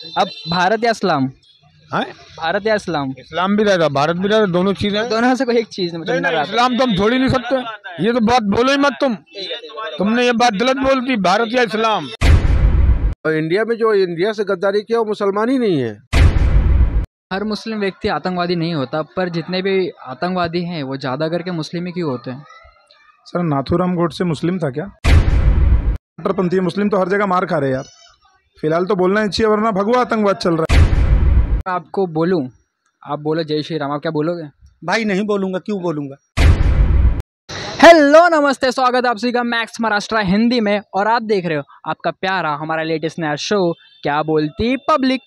अब भारत या इस्लाम? हाँ, भारत या इस्लाम? इस्लाम भी रहता, भारत भी रहता, दोनों चीजें हैं। दोनों में से कोई एक चीज नहीं नहीं, इस्लाम तो हम छोड़ ही नहीं सकते। ये तो बात बोलो ही मत तुमने ये बात गलत बोल दी, भारत या इस्लाम। और इंडिया में जो इंडिया से गद्दारी किया वो मुसलमान ही नहीं है। हर मुस्लिम व्यक्ति आतंकवादी नहीं होता, पर जितने भी आतंकवादी हैं वो ज्यादा करके मुस्लिम ही क्यों होते हैं? सर, नाथूराम गोडसे मुस्लिम था क्या? कट्टरपंथी मुस्लिम तो हर जगह मार खा रहे यार। फिलहाल तो बोलना ही चाहिए, वरना भगवा आतंकवाद चल रहा है। मैं आपको बोलूं, आप बोलो जय श्री राम, आप क्या बोलोगे? भाई नहीं बोलूंगा, क्यों बोलूंगा। हेलो नमस्ते, स्वागत है आप सभी का मैक्स महाराष्ट्र हिंदी में, और आप देख रहे हो आपका प्यारा हमारा लेटेस्ट नया शो क्या बोलती पब्लिक।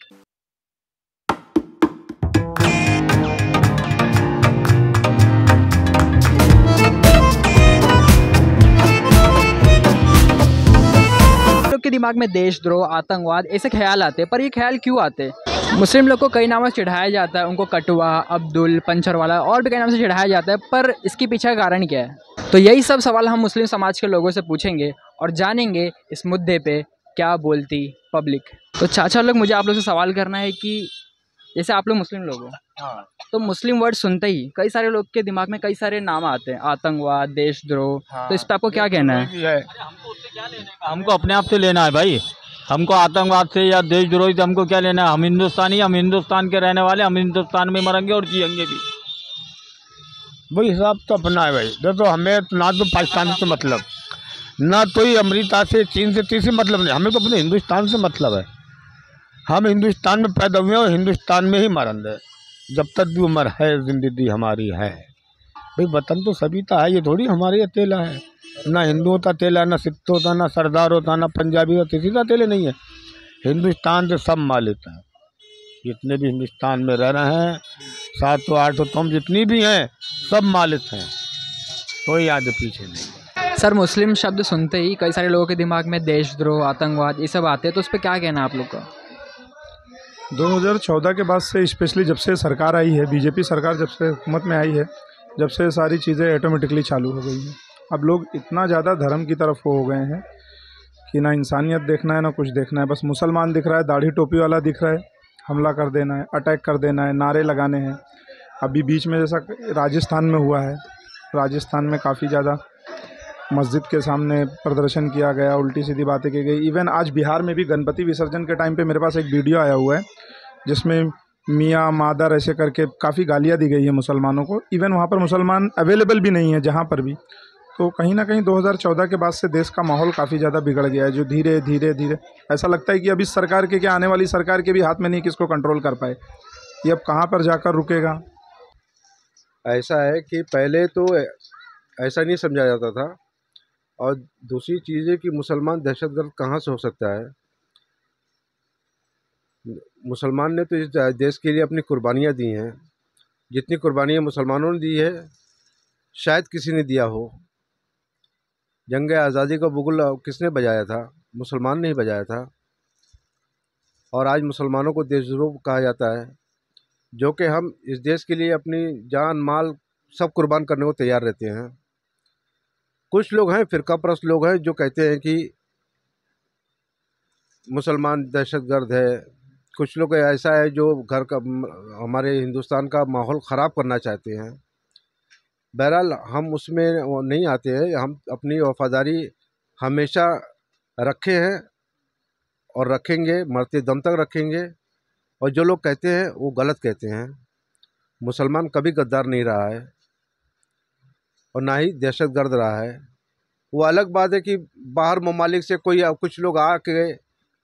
लोग के दिमाग में देशद्रोह, आतंकवाद ऐसे ख्याल आते हैं, पर ये ख्याल क्यों आते? मुस्लिम लोग को कई नामों से चिढ़ाया जाता है, उनको कटुआ, अब्दुल, पंचरवाला और भी कई नाम से चिढ़ाया जाता है, पर इसके पीछे का कारण क्या है? तो यही सब सवाल हम मुस्लिम समाज के लोगों से पूछेंगे और जानेंगे इस मुद्दे पे क्या बोलती पब्लिक। तो चाचा लोग, मुझे आप लोग से सवाल करना है कि जैसे आप लोग मुस्लिम लोग हो, तो मुस्लिम वर्ड सुनते ही कई सारे लोग के दिमाग में कई सारे नाम आते हैं, आतंकवाद, देशद्रोह। तो इस पर आपको क्या कहना है? हमको अपने आप से लेना है भाई, हमको आतंकवाद से या देशद्रोही से हमको क्या लेना है? हम हिंदुस्तानी, हम हिंदुस्तान के रहने वाले, हम हिंदुस्तान में मरेंगे और जिएंगे भी। वही हिसाब तो अपना है भाई। देखो, हमें ना तो पाकिस्तान से मतलब, ना तो ही अमेरिका से, चीन से, तीसरी मतलब नहीं। हमें तो अपने हिंदुस्तान से मतलब है। हम हिंदुस्तान में पैदा हुए और हिंदुस्तान में ही मरेंगे जब तक भी उम्र है, जिंदगी हमारी है। भाई वतन तो सभी का है, ये थोड़ी हमारे अकेला है। ना हिंदुओं का तेला, ना सिख होता, ना सरदार होता, ना पंजाबी होता, किसी का तेले नहीं है। हिंदुस्तान से सब मालिक हैं, जितने भी हिंदुस्तान में रह रहे हैं, 700 800 तुम जितनी भी हैं, सब मालिक हैं, कोई आगे पीछे नहीं। सर, मुस्लिम शब्द सुनते ही कई सारे लोगों के दिमाग में देशद्रोह, आतंकवाद ये सब आते हैं, तो उस पर क्या कहना है आप लोग का? 2014 के बाद से, स्पेशली जब से सरकार आई है, बीजेपी सरकार जब से हुकूमत में आई है, जब से सारी चीज़ें ऑटोमेटिकली चालू हो गई हैं। अब लोग इतना ज़्यादा धर्म की तरफ हो गए हैं कि ना इंसानियत देखना है, ना कुछ देखना है। बस मुसलमान दिख रहा है, दाढ़ी टोपी वाला दिख रहा है, हमला कर देना है, अटैक कर देना है, नारे लगाने हैं। अभी बीच में जैसा राजस्थान में हुआ है, राजस्थान में काफ़ी ज़्यादा मस्जिद के सामने प्रदर्शन किया गया, उल्टी सीधी बातें की गई। इवन आज बिहार में भी गणपति विसर्जन के टाइम पे मेरे पास एक वीडियो आया हुआ है जिसमें मियाँ मादर ऐसे करके काफ़ी गालियाँ दी गई है मुसलमानों को। इवन वहाँ पर मुसलमान अवेलेबल भी नहीं है जहाँ पर भी। तो कहीं ना कहीं 2014 के बाद से देश का माहौल काफ़ी ज़्यादा बिगड़ गया है, जो धीरे धीरे धीरे ऐसा लगता है कि अब इस सरकार के क्या, आने वाली सरकार के भी हाथ में नहीं किसको कंट्रोल कर पाए। ये अब कहाँ पर जाकर रुकेगा। ऐसा है कि पहले तो ऐसा नहीं समझा जाता था, और दूसरी चीज़ है कि मुसलमान दहशतगर्द कहाँ से हो सकता है। मुसलमान ने तो इस देश के लिए अपनी कुर्बानियाँ दी हैं, जितनी कुर्बानियाँ मुसलमानों ने दी है शायद किसी ने दिया हो। जंग आज़ादी का बुगुल किसने बजाया था? मुसलमान ने ही बजाया था। और आज मुसलमानों को देशद्रोह कहा जाता है, जो कि हम इस देश के लिए अपनी जान माल सब कुर्बान करने को तैयार रहते हैं। कुछ लोग हैं, फ़िरकापरस्त लोग हैं, जो कहते हैं कि मुसलमान दहशतगर्द है। कुछ लोग ऐसा है जो घर का, हमारे हिंदुस्तान का माहौल ख़राब करना चाहते हैं। बहरहाल हम उसमें नहीं आते हैं। हम अपनी वफादारी हमेशा रखे हैं और रखेंगे, मरते दम तक रखेंगे। और जो लोग कहते हैं वो गलत कहते हैं। मुसलमान कभी गद्दार नहीं रहा है और ना ही दहशतगर्द रहा है। वो अलग बात है कि बाहर ममालिक से कोई, कुछ लोग आके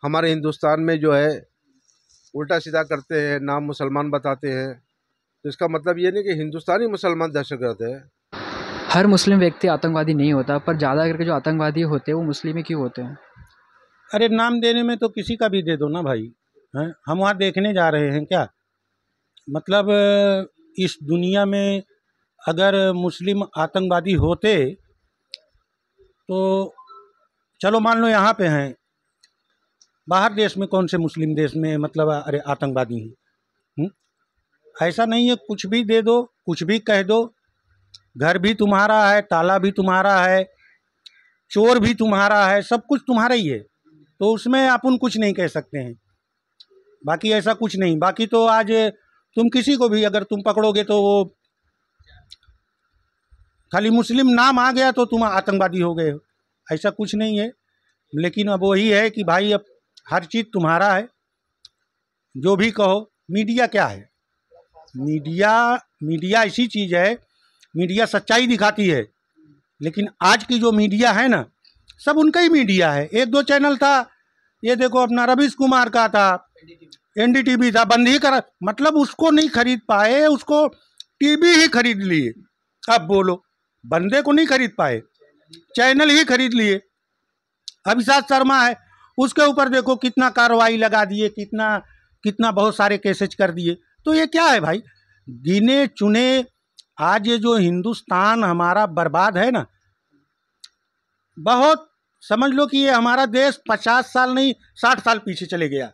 हमारे हिंदुस्तान में जो है उल्टा सीधा करते हैं, नाम मुसलमान बताते हैं। तो इसका मतलब ये नहीं कि हिंदुस्तानी मुसलमान दहशतगर्द है। हर मुस्लिम व्यक्ति आतंकवादी नहीं होता, पर ज़्यादा करके जो आतंकवादी होते हैं वो मुस्लिम ही क्यों होते हैं? अरे नाम देने में तो किसी का भी दे दो ना भाई। हैं, हम वहाँ देखने जा रहे हैं क्या? मतलब इस दुनिया में अगर मुस्लिम आतंकवादी होते तो चलो मान लो यहाँ पे हैं, बाहर देश में कौन से मुस्लिम देश में मतलब अरे आतंकवादी हैं? ऐसा नहीं है, कुछ भी दे दो, कुछ भी कह दो, घर भी तुम्हारा है, ताला भी तुम्हारा है, चोर भी तुम्हारा है, सब कुछ तुम्हारा ही है, तो उसमें अपन कुछ नहीं कह सकते हैं। बाकी ऐसा कुछ नहीं। बाकी तो आज तुम किसी को भी अगर तुम पकड़ोगे तो वो खाली मुस्लिम नाम आ गया तो तुम आतंकवादी हो गए हो, ऐसा कुछ नहीं है। लेकिन अब वही है कि भाई अब हर चीज़ तुम्हारा है, जो भी कहो। मीडिया क्या है? मीडिया ऐसी चीज़ है, मीडिया सच्चाई दिखाती है, लेकिन आज की जो मीडिया है ना, सब उनका ही मीडिया है। एक दो चैनल था, ये देखो अपना रवीश कुमार का था, एनडीटीवी था, बंद ही करा, मतलब उसको नहीं खरीद पाए, उसको टीवी ही खरीद लिए। अब बोलो, बंदे को नहीं खरीद पाए, चैनल ही खरीद लिए। अभिषेक शर्मा है, उसके ऊपर देखो कितना कार्रवाई लगा दिए, कितना बहुत सारे केसेज कर दिए। तो ये क्या है भाई? गिने चुने आज ये जो हिंदुस्तान हमारा बर्बाद है ना, बहुत समझ लो कि ये हमारा देश 50 साल नहीं 60 साल पीछे चले गया,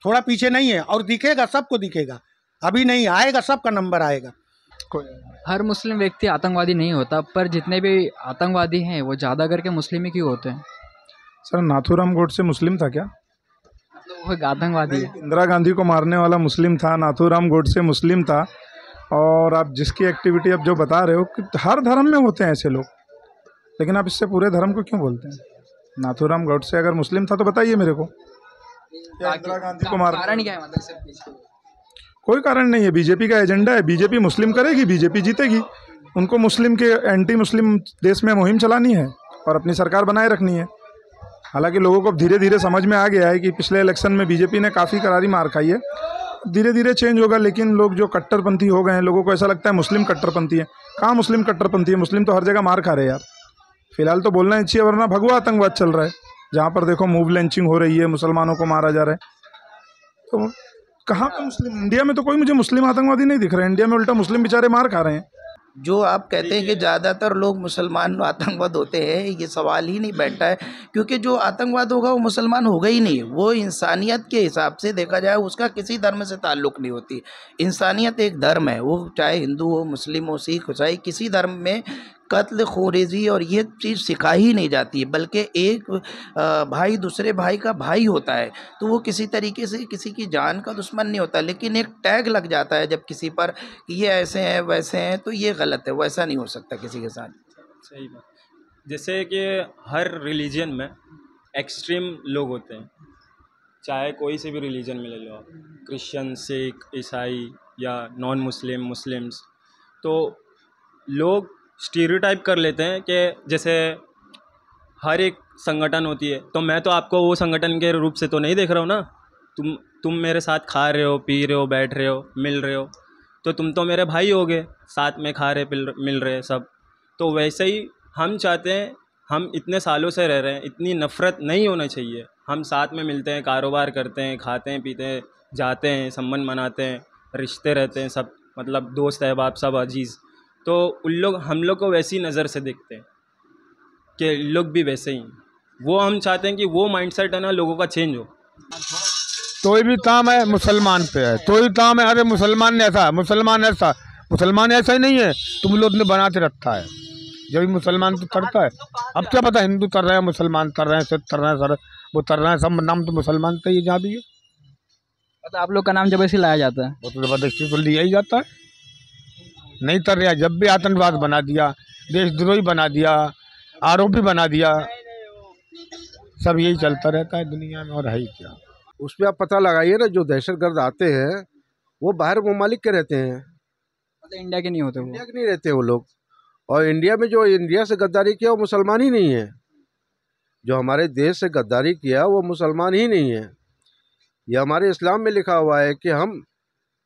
थोड़ा पीछे नहीं है। और दिखेगा, सबको दिखेगा, अभी नहीं आएगा, सबका नंबर आएगा। हर मुस्लिम व्यक्ति आतंकवादी नहीं होता, पर जितने भी आतंकवादी हैं वो ज़्यादा करके मुस्लिम ही क्यों होते हैं? सर, नाथूराम गोडसे मुस्लिम था क्या? मतलब वो एक आतंकवादी है। इंदिरा गांधी को मारने वाला मुस्लिम था, नाथूराम गोडसे मुस्लिम था। और आप जिसकी एक्टिविटी आप जो बता रहे हो कि हर धर्म में होते हैं ऐसे लोग, लेकिन आप इससे पूरे धर्म को क्यों बोलते हैं? नाथूराम गोडसे अगर मुस्लिम था तो बताइए मेरे को, इंदिरा गांधी को मार, कारण क्या है? मतलब सिर्फ पीछे कोई कारण नहीं है। बीजेपी का एजेंडा है, बीजेपी मुस्लिम करेगी, बीजेपी जीतेगी। उनको मुस्लिम के एंटी मुस्लिम देश में मुहिम चलानी है और अपनी सरकार बनाए रखनी है। हालांकि लोगों को धीरे धीरे समझ में आ गया है कि पिछले इलेक्शन में बीजेपी ने काफ़ी करारी मार खाई है, धीरे धीरे चेंज होगा। लेकिन लोग जो कट्टरपंथी हो गए हैं, लोगों को ऐसा लगता है मुस्लिम कट्टरपंथी है। कहाँ मुस्लिम कट्टरपंथी है? मुस्लिम तो हर जगह मार खा रहे हैं यार। फिलहाल तो बोलना ही चाहिए, वरना भगवा आतंकवाद चल रहा है, जहाँ पर देखो मूव लंचिंग हो रही है, मुसलमानों को मारा जा रहा है। तो कहाँ पे मुस्लिम? इंडिया में तो कोई मुझे मुस्लिम आतंकवादी नहीं दिख रहा है। इंडिया में उल्टा मुस्लिम बेचारे मार खा रहे हैं। जो आप कहते हैं कि ज़्यादातर लोग मुसलमान आतंकवाद होते हैं, ये सवाल ही नहीं बैठता है, क्योंकि जो आतंकवाद होगा वो मुसलमान होगा ही नहीं। वो इंसानियत के हिसाब से देखा जाए, उसका किसी धर्म से ताल्लुक़ नहीं होती। इंसानियत एक धर्म है, वो चाहे हिंदू हो, मुस्लिम हो, सिख हो, चाहे किसी धर्म में कत्ल खोरेजी और ये चीज़ सिखाई ही नहीं जाती है, बल्कि एक भाई दूसरे भाई का भाई होता है, तो वो किसी तरीके से किसी की जान का दुश्मन नहीं होता। लेकिन एक टैग लग जाता है जब किसी पर कि ये ऐसे हैं वैसे हैं, तो ये गलत है, वैसा नहीं हो सकता किसी के साथ। सही बात। जैसे कि हर रिलीजन में एक्सट्रीम लोग होते हैं, चाहे कोई से भी रिलीजन में ले लो आप, क्रिश्चियन, सिख, ईसाई या नॉन मुस्लिम, मुस्लिम्स। तो लोग स्टीरियोटाइप कर लेते हैं कि जैसे हर एक संगठन होती है, तो मैं तो आपको वो संगठन के रूप से तो नहीं देख रहा हूँ ना। तुम मेरे साथ खा रहे हो, पी रहे हो, बैठ रहे हो, मिल रहे हो, तो तुम तो मेरे भाई हो गए, साथ में खा रहे मिल रहे सब। तो वैसे ही हम चाहते हैं, हम इतने सालों से रह रहे हैं, इतनी नफ़रत नहीं होना चाहिए। हम साथ में मिलते हैं, कारोबार करते हैं, खाते हैं, पीते हैं, जाते हैं, संबंध मनाते हैं, रिश्ते रहते हैं, सब मतलब दोस्त अहबाब सब अजीज़। तो हम लोग को वैसी नज़र से देखते हैं कि लोग भी वैसे ही। वो हम चाहते हैं कि वो माइंडसेट है ना लोगों का चेंज हो। कोई भी काम है मुसलमान पे है, कोई काम है, अरे मुसलमान ऐसा, मुसलमान ऐसा, मुसलमान ऐसा ही नहीं है, तुम लोग ने बना के रखा है। जब भी मुसलमान तो करता है, अब क्या पता हिंदू कर रहे हैं, मुसलमान कर रहे हैं, सिख कर रहे हैं, सर वो कर रहे हैं, सब नाम तो मुसलमान का ही जहाँ भी है। तो आप लोग का नाम जबरदस्ती लाया जाता है? वो तो ज़बरदस्ती तो लिया ही जाता है, नहीं कर रहा। जब भी आतंकवाद बना दिया, देशद्रोही बना दिया, आरोपी बना दिया, सब यही चलता रहता है दुनिया में, और है ही क्या। उस पर आप पता लगाइए ना, जो दहशतगर्द आते हैं वो बाहर ममालिक के रहते हैं, मतलब इंडिया के नहीं होते वो? इंडिया के नहीं रहते वो लोग। और इंडिया में जो इंडिया से गद्दारी किया वो मुसलमान ही नहीं है। जो हमारे देश से गद्दारी किया वो मुसलमान ही नहीं है। ये हमारे इस्लाम में लिखा हुआ है कि हम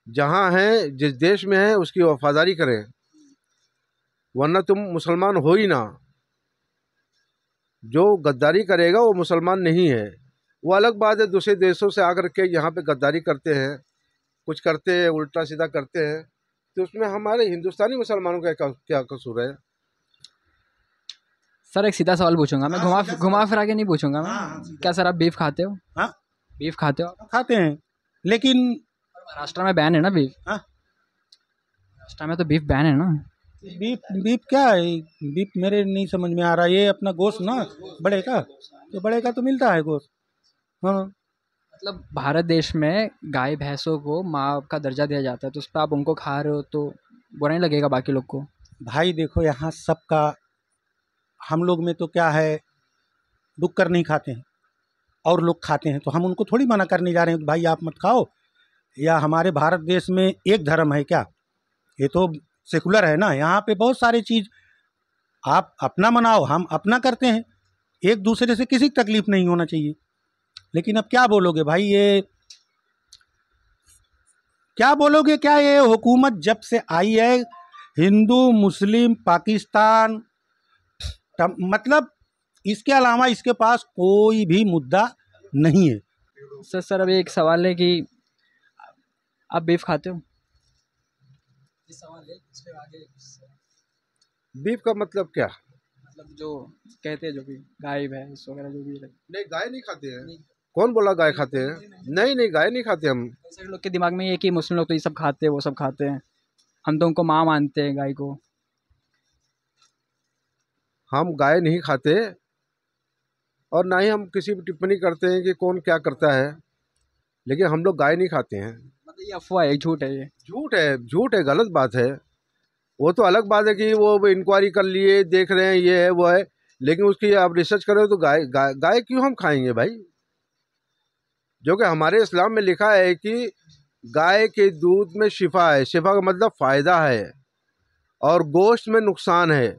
जहाँ हैं, जिस देश में हैं, उसकी वफादारी करें, वरना तुम मुसलमान हो ही ना। जो गद्दारी करेगा वो मुसलमान नहीं है। वो अलग बात है, दूसरे देशों से आकर के यहाँ पे गद्दारी करते हैं, कुछ करते हैं, उल्टा सीधा करते हैं, तो उसमें हमारे हिंदुस्तानी मुसलमानों का क्या कसूर है? सर एक सीधा सवाल पूछूंगा मैं, घुमा फिरा के नहीं पूछूंगा मैं। क्या सर आप बीफ खाते हो? हाँ, बीफ खाते हो? खाते हैं, लेकिन महाराष्ट्र में बैन है ना बीफ? हाँ, महाराष्ट्र में तो बीफ बैन है ना। बीफ क्या है? बीफ मेरे नहीं समझ में आ रहा। ये अपना गोश्त ना, बड़े का तो मिलता है गोश्त। हाँ, मतलब भारत देश में गाय भैंसों को माँ का दर्जा दिया जाता है, तो उस पर आप उनको खा रहे हो तो बुरा नहीं लगेगा बाकी लोग को? भाई देखो यहाँ सबका, हम लोग में तो क्या है, दुख कर नहीं खाते हैं और लोग खाते हैं, तो हम उनको थोड़ी मना करने जा रहे हैं कि भाई आप मत खाओ। या हमारे भारत देश में एक धर्म है क्या? ये तो सेकुलर है ना। यहाँ पे बहुत सारी चीज़ आप अपना मनाओ, हम अपना करते हैं, एक दूसरे से किसी की तकलीफ नहीं होना चाहिए। लेकिन अब क्या बोलोगे भाई, ये क्या बोलोगे, क्या ये हुकूमत जब से आई है, हिंदू मुस्लिम पाकिस्तान मतलब इसके अलावा इसके पास कोई भी मुद्दा नहीं है। सर अभी एक सवाल है कि आप बीफ खाते हो? बीफ का मतलब क्या? मतलब जो कहते हैं, जो भी गाय भैंस वगैरह जो भी है। नहीं, गाय नहीं खाते हैं। कौन बोला गाय खाते हैं? नहीं नहीं, गाय नहीं खाते हम। सारे लोग के दिमाग में ये है कि मुस्लिम लोग तो ये सब खाते हैं, वो सब खाते हैं, हम तो उनको माँ मानते हैं गाय को। हम गाय नहीं खाते और ना ही हम किसी भी टिप्पणी करते हैं कि कौन क्या करता है, लेकिन हम लोग गाय नहीं खाते हैं। मतलब ये अफवाह है, झूठ है, ये झूठ है, झूठ है, गलत बात है। वो तो अलग बात है कि वो इंक्वायरी कर लिए, देख रहे हैं, ये है वो है, लेकिन उसकी आप रिसर्च करें तो गाय गाय गाय क्यों हम खाएंगे भाई? जो कि हमारे इस्लाम में लिखा है कि गाय के दूध में शिफा है, शिफा का मतलब फ़ायदा है, और गोश्त में नुकसान है।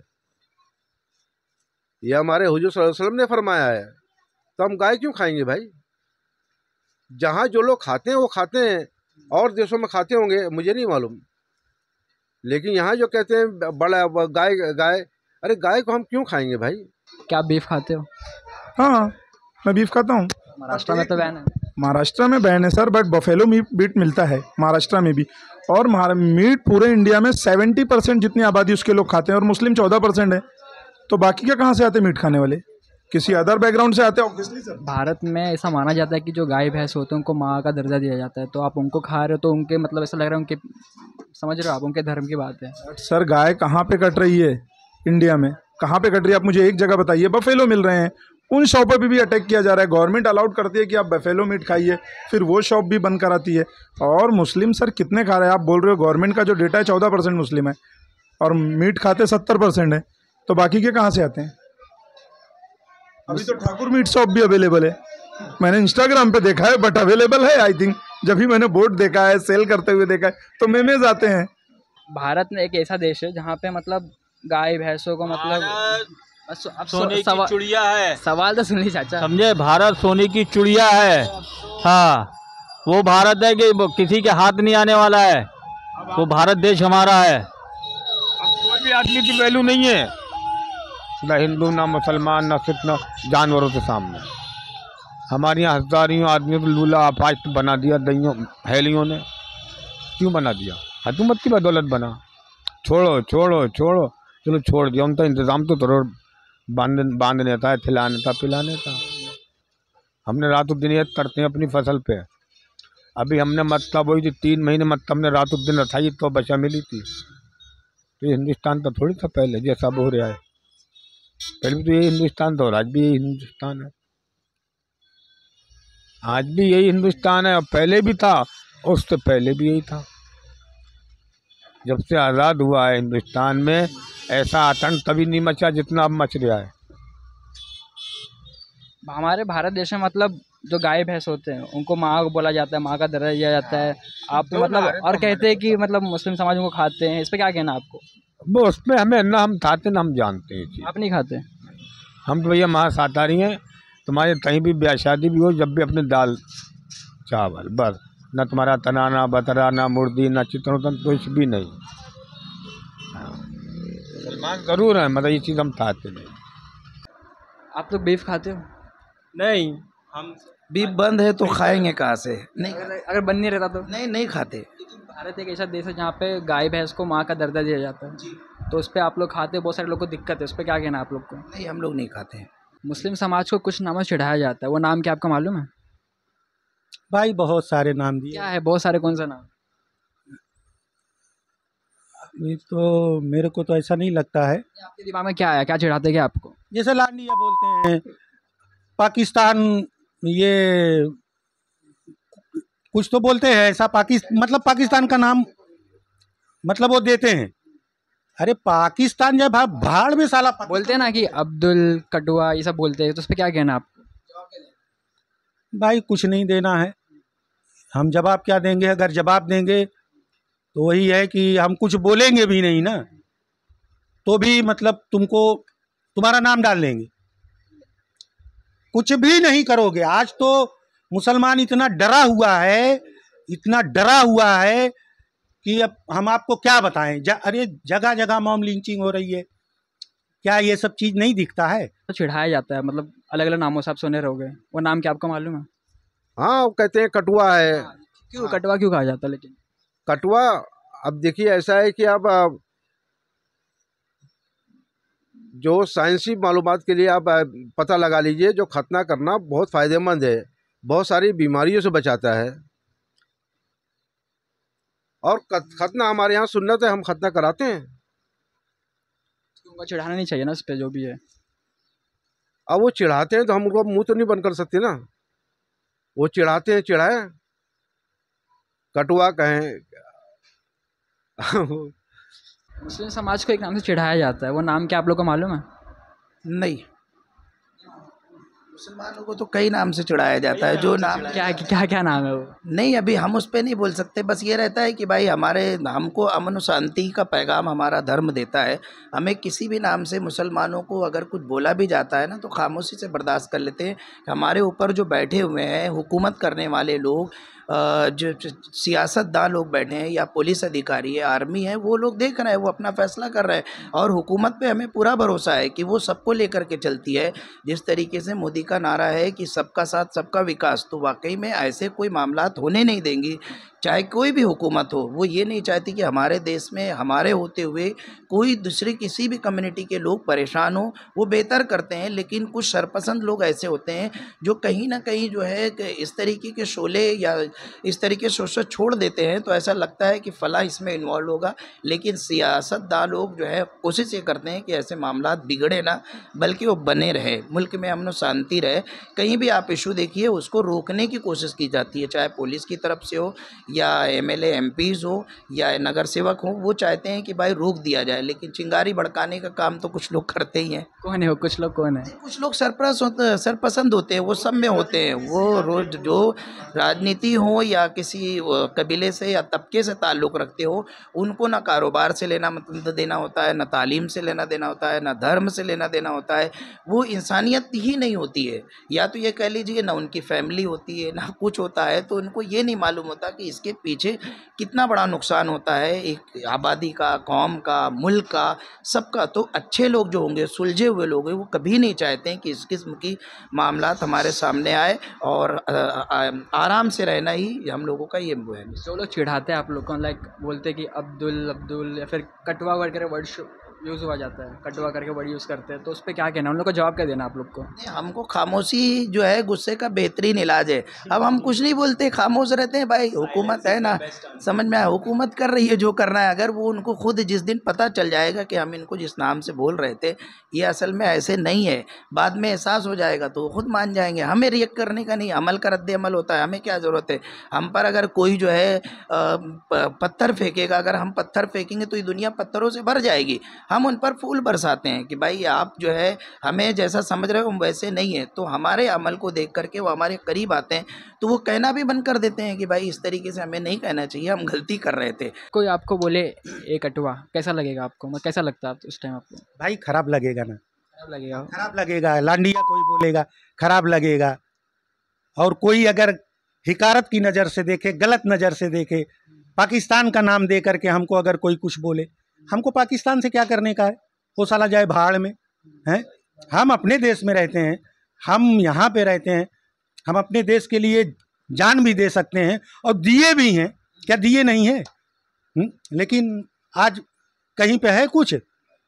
ये हमारे हुजूर सल्लल्लाहु अलैहि वसल्लम ने फरमाया है, तो हम गाय क्यों खाएंगे भाई? जहाँ जो लोग खाते हैं वो खाते हैं, और देशों में खाते होंगे, मुझे नहीं मालूम, लेकिन यहाँ जो कहते हैं बड़ा गाय गाय, अरे गाय को हम क्यों खाएंगे भाई? क्या आप बीफ खाते हो? हाँ, मैं बीफ खाता हूँ। महाराष्ट्र में तो बैन है। महाराष्ट्र में बैन है सर, बट बफेलो मीट मिलता है महाराष्ट्र में भी। और मीट पूरे इंडिया में 70% जितनी आबादी उसके लोग खाते हैं, और मुस्लिम 14% है। तो बाकी क्या कहाँ से आते मीट खाने वाले? किसी अदर बैकग्राउंड से आते हैं ऑब्वियसली सर। भारत में ऐसा माना जाता है कि जो गाय भैंस होते हैं उनको माँ का दर्जा दिया जाता है, तो आप उनको खा रहे हो तो उनके मतलब ऐसा लग रहा है उनके, समझ रहे हो आप, उनके धर्म की बात है। सर गाय कहाँ पे कट रही है इंडिया में? कहाँ पे कट रही है? आप मुझे एक जगह बताइए। बफेलो मिल रहे हैं, उन शॉपों पे भी अटैक किया जा रहा है। गवर्नमेंट अलाउड करती है कि आप बफेलो मीट खाइए, फिर वो शॉप भी बंद कराती है। और मुस्लिम सर कितने खा रहे हैं? आप बोल रहे हो गवर्नमेंट का जो डेटा है 14% मुस्लिम है, और मीट खाते 70% है, तो बाकी के कहाँ से आते हैं? अभी तो ठाकुर मीट शॉप भी अवेलेबल है, मैंने इंस्टाग्राम पे देखा है, बट अवेलेबल है आई थिंक। जब भी मैंने बोर्ड देखा है, सेल करते हुए देखा है, तो मेमेज आते हैं। भारत में एक ऐसा देश है जहाँ पे मतलब गाय भैंसों को मतलब सोने की चिड़िया है। सवाल तो सुनिए चाचा। समझे, भारत सोने की चिड़िया है। हाँ, वो भारत है कि वो किसी के हाथ नहीं आने वाला है, वो भारत देश हमारा है। कोई भी आदमी की वैल्यू नहीं है, ना हिंदू ना मुसलमान ना सिख ना जानवरों के सामने। हमारे यहाँ हजारियों आदमियों को लूला अपास्ट बना दिया दइयों हैलियों ने। क्यों बना दिया? हुकूमत की बदौलत बना। छोड़ो छोड़ो छोड़ो, चलो छोड़ दिया, उनका इंतज़ाम तो जरूर बांधने था, खिलाने था, पिलाने था। हमने रातों दिन याद करते हैं अपनी फसल पे। अभी हमने मतलब वही 3 महीने मतलब हमने रातों दिन रखाई तो बचा मिली थी। तो ये हिंदुस्तान तो थोड़ी था पहले जैसा अब हो रहा है। पहले भी तो यही हिंदुस्तान था और आज भी यही हिंदुस्तान है। आज भी यही हिंदुस्तान है, और पहले भी था, उससे पहले भी यही था। जब से आज़ाद हुआ है हिंदुस्तान में, ऐसा आतंक कभी नहीं मचा जितना अब मच रहा है। हमारे भारत देश में मतलब जो गाय भैंस होते हैं उनको माँ को बोला जाता है, माँ का दर्जा दिया जाता है। आप तो मतलब और कहते हैं कि मतलब मुस्लिम समाज उनको खाते हैं, इस पे क्या कहना आपको? वो उसमें हमें ना हम खाते ना हम जानते हैं। आप नहीं खाते? हम तो भैया महाशाकाहारी हैं। तुम्हारे कहीं भी ब्याह शादी भी हो, जब भी अपने दाल चावल बस, न तुम्हारा तनाना बतरा ना मुर्दी ना चित्रोतन, कुछ भी नहीं। मुसलमान जरूर हैं, मतलब ये चीज़ हम खाते नहीं। आप लोग बीफ खाते हो? नहीं, हम बीफ बंद है तो खाएंगे कहाँ से? नहीं, अगर बन नहीं रहता तो? नहीं खाते। भारत एक ऐसा देश है जहाँ पे गाय भैंस को माँ का दर्जा दिया जाता है, तो उस पर आप लोग खाते हैं, बहुत सारे लोग को दिक्कत है, उस पर क्या कहना है आप लोग को? नहीं, हम लोग नहीं खाते हैं। मुस्लिम समाज को कुछ नामों से चिढ़ाया जाता है, वो नाम क्या आपको मालूम है? भाई बहुत सारे नाम दिए। क्या है, बहुत सारे, कौन सा नाम? ये तो मेरे को तो ऐसा नहीं लगता है। आपके दिमाग में क्या आया, क्या चिढ़ाते क्या आपको? जैसे लांडिया बोलते हैं, पाकिस्तान ये कुछ तो बोलते हैं ऐसा, मतलब पाकिस्तान का नाम मतलब वो देते हैं। अरे पाकिस्तान जब भाड़ में साला बोलते हैं ना कि अब्दुल कटुआ ये सब बोलते हैं, तो उस पर क्या कहना आप? भाई कुछ नहीं देना है, हम जवाब क्या देंगे? अगर जवाब देंगे तो वही है कि हम कुछ बोलेंगे भी नहीं ना, तो भी मतलब तुम्हारा नाम डाल लेंगे, कुछ भी नहीं करोगे। आज तो मुसलमान इतना डरा हुआ है कि अब हम आपको क्या बताएं। अरे जगह जगह मॉब लिंचिंग हो रही है, क्या ये सब चीज़ नहीं दिखता है? तो चिढ़ाया जाता है, मतलब अलग अलग नामों से आप सुने रहोगे, वो नाम क्या आपको मालूम है? हाँ, वो कहते हैं कटुआ है। क्यों कटवा क्यों कहा जाता है? लेकिन कटुआ, अब देखिए ऐसा है कि अब जो साइंसी मालूमात के लिए आप पता लगा लीजिए, जो खतना करना बहुत फ़ायदेमंद है, बहुत सारी बीमारियों से बचाता है। और खतना हमारे यहाँ सुन्नत है, हम खतना कराते हैं। उनको चिढ़ाना नहीं चाहिए ना उस पर, जो भी है। अब वो चिढ़ाते हैं तो हम उनको मुंह तो नहीं बंद कर सकते ना, वो चिढ़ाते हैं, चिढ़ाए, कटुआ कहें। मुस्लिम समाज को एक नाम से चिढ़ाया जाता है, वो नाम क्या आप लोग को मालूम है? नहीं, मुसलमानों को तो कई नाम से चिढ़ाया जाता है। जो नाम क्या नाम है वो? नहीं, अभी हम उस पर नहीं बोल सकते। बस ये रहता है कि भाई हमको अमन और शांति का पैगाम हमारा धर्म देता है। हमें किसी भी नाम से मुसलमानों को अगर कुछ बोला भी जाता है ना, तो खामोशी से बर्दाश्त कर लेते हैं। हमारे ऊपर जो बैठे हुए हैं हुकूमत करने वाले लोग, जो सियासतदान लोग बैठे हैं, या पुलिस अधिकारी है, आर्मी है, वो लोग देख रहे हैं, वो अपना फैसला कर रहे हैं। और हुकूमत पे हमें पूरा भरोसा है कि वो सबको लेकर के चलती है। जिस तरीके से मोदी का नारा है कि सबका साथ सबका विकास, तो वाकई में ऐसे कोई मामलात होने नहीं देंगी। चाहे कोई भी हुकूमत हो, वो ये नहीं चाहती कि हमारे देश में हमारे होते हुए कोई दूसरी किसी भी कम्युनिटी के लोग परेशान हो। वो बेहतर करते हैं, लेकिन कुछ सरपसंद लोग ऐसे होते हैं जो कहीं ना कहीं जो है कि इस तरीके के शोले या इस तरीके से छोड़ देते हैं, तो ऐसा लगता है कि फ़लाँ इसमें इन्वॉल्व होगा। लेकिन सियासतदान लोग जो है कोशिश ये करते हैं कि ऐसे मामला बिगड़े ना, बल्कि वो बने रहे, मुल्क में अमन शांति रहे। कहीं भी आप इशू देखिए, उसको रोकने की कोशिश की जाती है, चाहे पुलिस की तरफ से हो या एमएलए एमपीज़ हो या नगर सेवक हो। वो चाहते हैं कि भाई रोक दिया जाए, लेकिन चिंगारी भड़काने का काम तो कुछ लोग करते ही हैं। कौन है वो कुछ लोग? कौन है? कुछ लोग सरपसंद होते हैं, वो सब में होते हैं। वो रोज जो राजनीति हो या किसी कबीले से या तबके से ताल्लुक़ रखते हो, उनको ना कारोबार से लेना मतलब देना होता है, ना तालीम से लेना देना होता है, ना धर्म से लेना देना होता है। वो इंसानियत ही नहीं होती है, या तो ये कह लीजिए ना उनकी फैमिली होती है, ना कुछ होता है। तो उनको ये नहीं मालूम होता कि इसके पीछे कितना बड़ा नुकसान होता है एक आबादी का, कौम का, मुल्क का, सबका। तो अच्छे लोग जो होंगे, सुलझे हुए लोग हैं, वो कभी नहीं चाहते हैं कि इस किस्म की मामलात हमारे सामने आए, और आराम से रहना ही हम लोगों का ये है। जो लोग चिढ़ाते हैं आप लोग को, लाइक बोलते हैं कि अब्दुल या फिर कटवा करके वर्ड यूज़ हुआ जाता है, कटवा करके वर्ड यूज़ करते हैं, तो उस पर क्या कहना है? उन लोग को जवाब क्या देना आप लोग को? हमको खामोशी जो है गुस्से का बेहतरीन इलाज है। अब हम कुछ नहीं बोलते, खामोश रहते हैं। भाई हुकूमत है ना, समझ में आया, हुकूमत कर रही है जो करना है। अगर वो उनको खुद जिस दिन पता चल जाएगा कि हम इनको जिस नाम से बोल रहे थे ये असल में ऐसे नहीं है, बाद में एहसास हो जाएगा, तो वो खुद मान जाएंगे। हमें रिएक्ट करने का नहीं, अमल का रद्द अमल होता है। हमें क्या ज़रूरत है? हम पर अगर कोई जो है पत्थर फेंकेगा, अगर हम पत्थर फेंकेंगे तो ये दुनिया पत्थरों से भर जाएगी। हम उन पर फूल बरसाते हैं कि भाई आप जो है हमें जैसा समझ रहे हो हम वैसे नहीं है। तो हमारे अमल को देख करके वो हमारे करीब आते हैं, तो वो कहना भी बंद कर देते हैं कि भाई इस तरीके से हमें नहीं कहना चाहिए, हम गलती कर रहे थे। कोई आपको बोले ए कटवा, कैसा लगेगा आपको? मतलब कैसा लगता है उस टाइम आपको? भाई खराब लगेगा ना, खराब लगेगा। लांडिया कोई बोलेगा खराब लगेगा। और कोई अगर हिकारत की नज़र से देखे, गलत नज़र से देखे, पाकिस्तान का नाम दे करके हमको अगर कोई कुछ बोले, हमको पाकिस्तान से क्या करने का है? वो साला जाए भाड़ में, हैं? हम अपने देश में रहते हैं, हम यहाँ पे रहते हैं, हम अपने देश के लिए जान भी दे सकते हैं और दिए भी हैं, क्या दिए नहीं है? लेकिन आज कहीं पे है कुछ?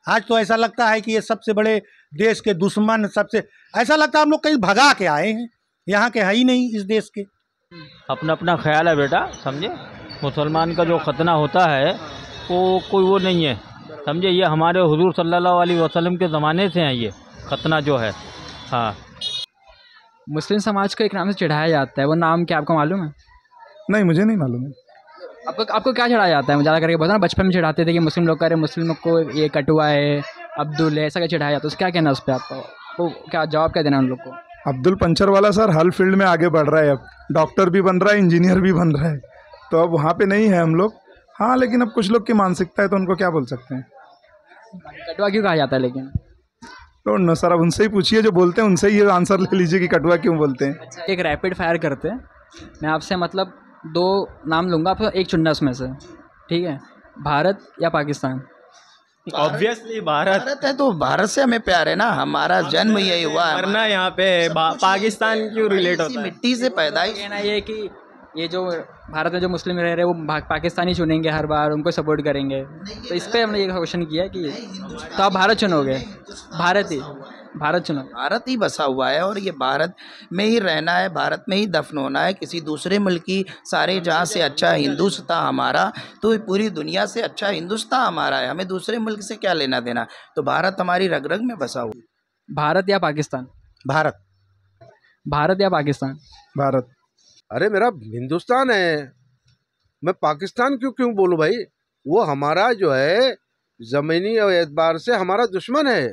आज तो ऐसा लगता है कि ये सबसे बड़े देश के दुश्मन, सबसे ऐसा लगता है हम लोग कहीं भगा के आए हैं, यहाँ के है ही नहीं इस देश के। अपना अपना ख्याल है बेटा, समझे? मुसलमान का जो खतना होता है वो कोई वो नहीं है, समझे? ये हमारे हुजूर सल्लल्लाहु अलैहि वसल्लम के ज़माने से हैं ये खतना जो है। हाँ, मुस्लिम समाज को एक नाम से चिढ़ाया जाता है, वो नाम क्या आपको मालूम है? नहीं, मुझे नहीं मालूम है। आपको क्या चढ़ाया जाता है? ज़्यादा करके बताना, बचपन में चढ़ाते थे कि मुस्लिम लोग कह रहे मुस्लिम को ये कटुआ है, अब्दुल है, ऐसा क्या चढ़ाया जाता है? उसका क्या कहना है उस पर आपका? वो क्या जवाब क्या देना है उन लोग को? अब्दुल पंचर वाला सर हर फील्ड में आगे बढ़ रहा है, अब डॉक्टर भी बन रहा है, इंजीनियर भी बन रहा है, तो अब वहाँ पे नहीं है हम लोग। हाँ, लेकिन अब कुछ लोग की मानसिकता है तो उनको क्या बोल सकते हैं। कटुआ क्यों कहा जाता है लेकिन? तो न सर, अब उनसे ही पूछिए जो बोलते हैं, उनसे ही ये आंसर ले लीजिए कि कटुआ क्यों बोलते हैं। एक रैपिड फायर करते हैं, मैं आपसे मतलब 2 नाम लूँगा, आपको एक चुनना उसमें से, ठीक है? भारत या पाकिस्तान? ऑब्वियसली भारत। भारत है तो भारत से हमें प्यार है ना, हमारा जन्म यही हुआ है, वरना यहाँ पे पाकिस्तान क्यों रिलेट इसी होता है? मिट्टी से पैदाइश। कहना ये है कि ये जो भारत में जो मुस्लिम रह रहे हैं वो पाकिस्तानी चुनेंगे हर बार, उनको सपोर्ट करेंगे, तो इस पर हमने ये क्वेश्चन किया कि तो आप भारत चुनोगे? भारत चुनो? भारत ही बसा हुआ है और ये भारत में ही रहना है, भारत में ही दफन होना है। किसी दूसरे मुल्क की सारे जहाँ से अच्छा हिंदुस्तान हमारा, तो पूरी दुनिया से अच्छा हिंदुस्तान हमारा है, हमें दूसरे मुल्क से क्या लेना देना। तो भारत हमारी रग रग में बसा हुआ है। भारत या पाकिस्तान? भारत। भारत या पाकिस्तान? भारत। अरे मेरा हिंदुस्तान है, मैं पाकिस्तान क्यों बोलूँ भाई? वो हमारा जो है ज़मीनी एतबार से हमारा दुश्मन है।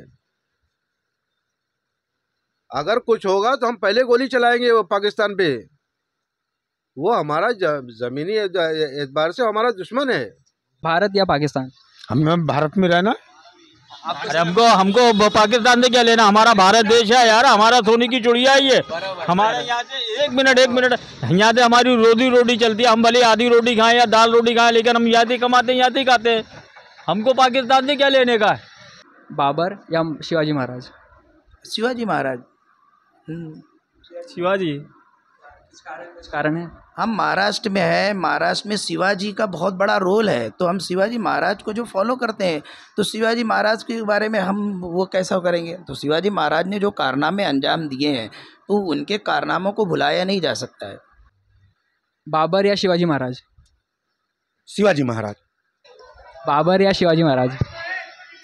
अगर कुछ होगा तो हम पहले गोली चलाएंगे वो पाकिस्तान पे। वो हमारा ज़मीनी एतबार से हमारा दुश्मन है। भारत या पाकिस्तान? हमें भारत में रहना। अरे हमको पाकिस्तान से क्या लेना? हमारा भारत देश है यार, हमारा सोने की चिड़िया है ये। हमारे यहाँ से एक मिनट यहाँ से हमारी रोटी चलती है। हम भले आधी रोटी खाएं या दाल रोटी खाएं, लेकिन हम यहाँ से कमाते हैं, यहाँ से खाते हैं। हमको पाकिस्तान से क्या लेने का है? बाबर या शिवाजी महाराज? शिवाजी महाराज। शिवाजी। कुछ कारण है? हम महाराष्ट्र में है, महाराष्ट्र में शिवाजी का बहुत बड़ा रोल है, तो हम शिवाजी महाराज को जो फॉलो करते हैं, तो शिवाजी महाराज के बारे में हम वो कैसा करेंगे? तो शिवाजी महाराज ने जो कारनामे अंजाम दिए हैं, तो उनके कारनामों को भुलाया नहीं जा सकता है। बाबर या शिवाजी महाराज? शिवाजी महाराज। बाबर या शिवाजी महाराज?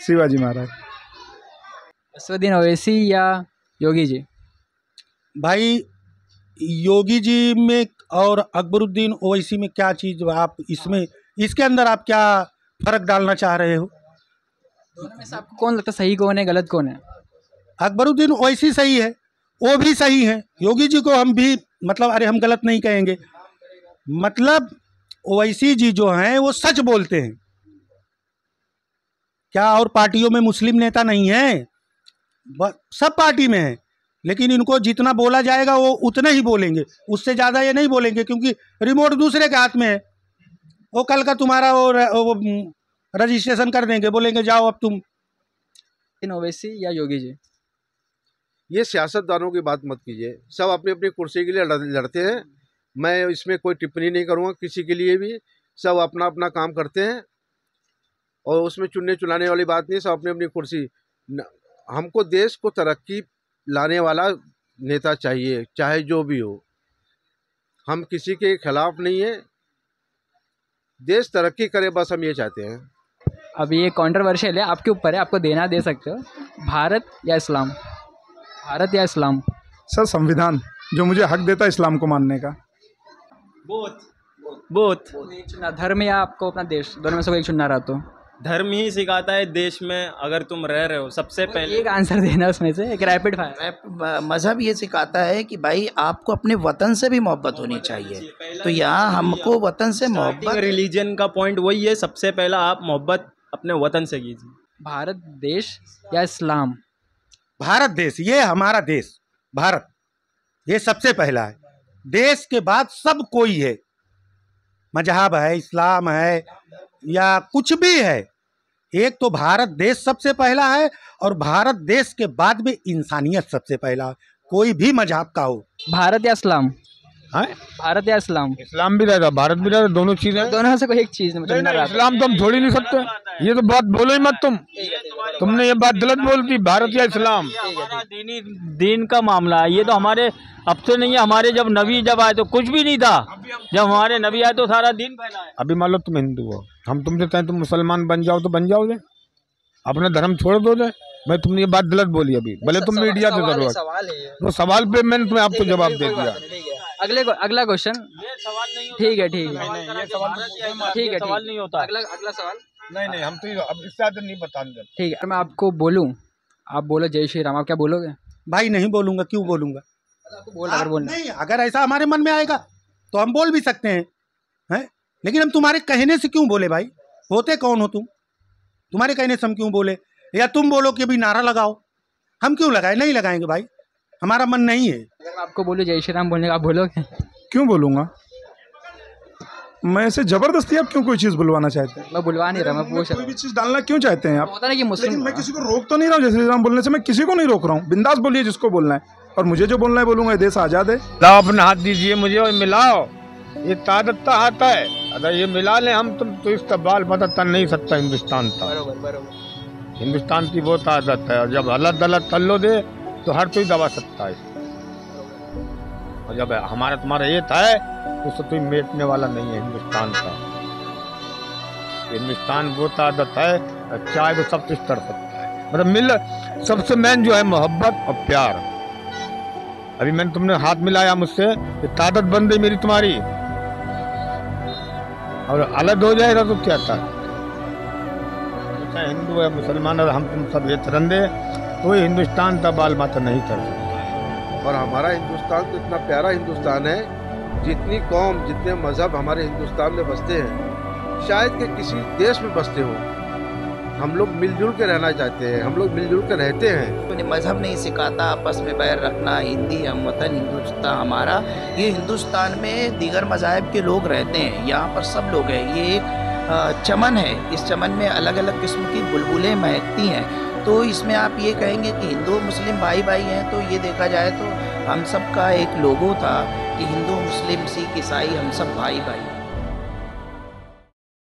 शिवाजी महाराज। असदुद्दीन ओवैसी या योगी जी? भाई योगी जी में और अकबरुद्दीन ओवैसी में क्या चीज़ आप इसमें, इसके अंदर आप क्या फ़र्क डालना चाह रहे हो? दोनों में से आपको कौन लगता है सही कौन है, गलत कौन है? अकबरुद्दीन ओवैसी सही है, वो भी सही है। योगी जी को हम भी मतलब अरे हम गलत नहीं कहेंगे, मतलब ओवैसी जी जो हैं वो सच बोलते हैं। क्या और पार्टियों में मुस्लिम नेता नहीं है? सब पार्टी में है, लेकिन इनको जितना बोला जाएगा वो उतना ही बोलेंगे, उससे ज़्यादा ये नहीं बोलेंगे, क्योंकि रिमोट दूसरे के हाथ में है। वो कल का तुम्हारा वो रजिस्ट्रेशन कर देंगे, बोलेंगे जाओ अब तुम। ओवैसी या योगी जी? ये सियासतदानों की बात मत कीजिए, सब अपनी अपनी कुर्सी के लिए लड़ते हैं। मैं इसमें कोई टिप्पणी नहीं करूँगा किसी के लिए भी। सब अपना अपना काम करते हैं और उसमें चुनने चुनाने वाली बात नहीं है। सब अपनी अपनी कुर्सी। हमको देश को तरक्की लाने वाला नेता चाहिए, चाहे जो भी हो। हम किसी के खिलाफ नहीं है, देश तरक्की करे, बस हम ये चाहते हैं। अब ये कंट्रोवर्शियल है, आपके ऊपर है, आपको देना दे सकते हो। भारत या इस्लाम? भारत या इस्लाम? सर संविधान जो मुझे हक देता है इस्लाम को मानने का। बोथ। एक चुनना, धर्म या आपको अपना देश, दोनों में से कोई एक चुनना रहा तो? धर्म ही सिखाता है देश में अगर तुम रह रहे हो, सबसे पहले एक आंसर देना उसमें से, एक रैपिड फायर। मज़हब ये सिखाता है कि भाई आपको अपने वतन से भी मोहब्बत होनी चाहिए, तो यहाँ हमको वतन से मोहब्बत। रिलीजन का पॉइंट वही है, सबसे पहला आप मोहब्बत अपने वतन से कीजिए। भारत देश या इस्लाम? भारत देश, ये हमारा देश भारत, ये सबसे पहला है। देश के बाद सब कोई है, मजहब है, इस्लाम है या कुछ भी है, एक तो भारत देश सबसे पहला है, और भारत देश के बाद में इंसानियत सबसे पहला, कोई भी मजहब का हो। भारत या इस्लाम? हाँ, भारत या इस्लाम? इस्लाम भी रहता, भारत भी रहता, दोनों चीजें। दोनों में से कोई एक चीज में चुनना रहा तो? इस्लाम तो हम छोड़ ही नहीं सकते, ये तो बात बोलो ही मत तुमने ये बात गलत बोलती, भारत या इस्लाम। हमारा दीन का मामला है, ये तो हमारे अब से नहीं है। हमारे जब नबी जब आए तो कुछ भी नहीं था, जब हमारे नबी आए तो सारा दीन फैला है। अभी मान लो तुम हिंदू हो, हम तुमसे कहें तुम मुसलमान बन जाओ तो बन जाओ दे, अपना धर्म छोड़ दो दे। मैं तुमने ये बात गलत बोली अभी, भले तुम मीडिया से जरूरत, वो सवाल पे मैंने तुम्हें आपको जवाब दे दिया। अगला क्वेश्चन। ये सवाल नहीं होता। ठीक है ठीक है ये सवाल ठीक है सवाल नहीं होता। अगला सवाल। नहीं हम तो अब इससे ज़्यादा नहीं बताएंगे। ठीक है, मैं आपको बोलूँ, आप बोलो जय श्री राम, आप क्या बोलोगे? भाई नहीं बोलूँगा, क्यों बोलूँगा? बोल अगर बोलना नहीं, अगर ऐसा हमारे मन में आएगा तो हम बोल भी सकते हैं, लेकिन हम तुम्हारे कहने से क्यों बोले भाई? होते कौन हो तुम? तुम्हारे कहने से हम क्यों बोले? या तुम बोलो कि अभी नारा लगाओ, हम क्यों लगाए? नहीं लगाएंगे भाई, हमारा मन नहीं है। अगर मैं आपको बोलूँ जय श्री राम बोलने का, आप बोलोगे? क्यों बोलूँगा मैं? ऐसे ज़बरदस्ती आप क्यों कोई चीज़ बुलवाना चाहते हैं? मैं बुलवा नहीं रहा, मैं पूछ रहा कोई हूँ। भी चीज़ डालना क्यों चाहते हैं आप? होता है कि मुस्लिम, लेकिन मैं किसी को रोक तो नहीं रहा हूँ। जय श्री राम बोलने से मैं किसी को नहीं रोक रहा हूँ। बिंदास बोलिए जिसको बोलना है, और मुझे जो बोलना है बोलूँगा। ये देश आज़ाद है। लाओ अपना हाथ दीजिए मुझे और मिलाओ, ये ताकत का हाथ है। अगर ये मिला ले हम तुम तो इसका बाल पता तन नहीं सकता हिंदुस्तान का। बरोबर। हिंदुस्तान की वो ताकत है, और जब अलग अलग तल्लो दे तो हर कोई दबा सकता है। और जब हमारा तुम्हारा ये है तो उससे कोई मेटने वाला नहीं है हिंदुस्तान का। हिंदुस्तान वो ताकत है, चाहे वो सब कुछ कर सकता है। मतलब मिल सबसे मेन जो है मोहब्बत और प्यार। अभी मैंने तुमने हाथ मिलाया मुझसे, ये ताकत बन गई मेरी तुम्हारी। और अलग हो जाएगा तो क्या था? चाहे हिंदू है मुसलमान है, हम तुम सब ये तिरंगे, कोई हिंदुस्तान का बाल माता नहीं कर सकता। और हमारा हिंदुस्तान तो इतना प्यारा हिंदुस्तान है, जितनी कौम जितने मज़हब हमारे हिंदुस्तान में बसते हैं, शायद कि किसी देश में बसते हो। हम लोग मिलजुल के रहना चाहते हैं, हम लोग मिलजुल के रहते हैं। मज़हब नहीं सिखाता आपस में बैर रखना, हिंदी हम वतन हिंदुस्तान हमारा। ये हिंदुस्तान में दीगर मज़ाहब के लोग रहते हैं, यहाँ पर सब लोग हैं। ये एक चमन है, इस चमन में अलग अलग किस्म की बुलबुलें महकती हैं। तो इसमें आप ये कहेंगे कि हिंदू मुस्लिम भाई भाई हैं, तो ये देखा जाए तो हम सब का एक लोगो था कि हिंदू मुस्लिम सिख ईसाई हम सब भाई भाई।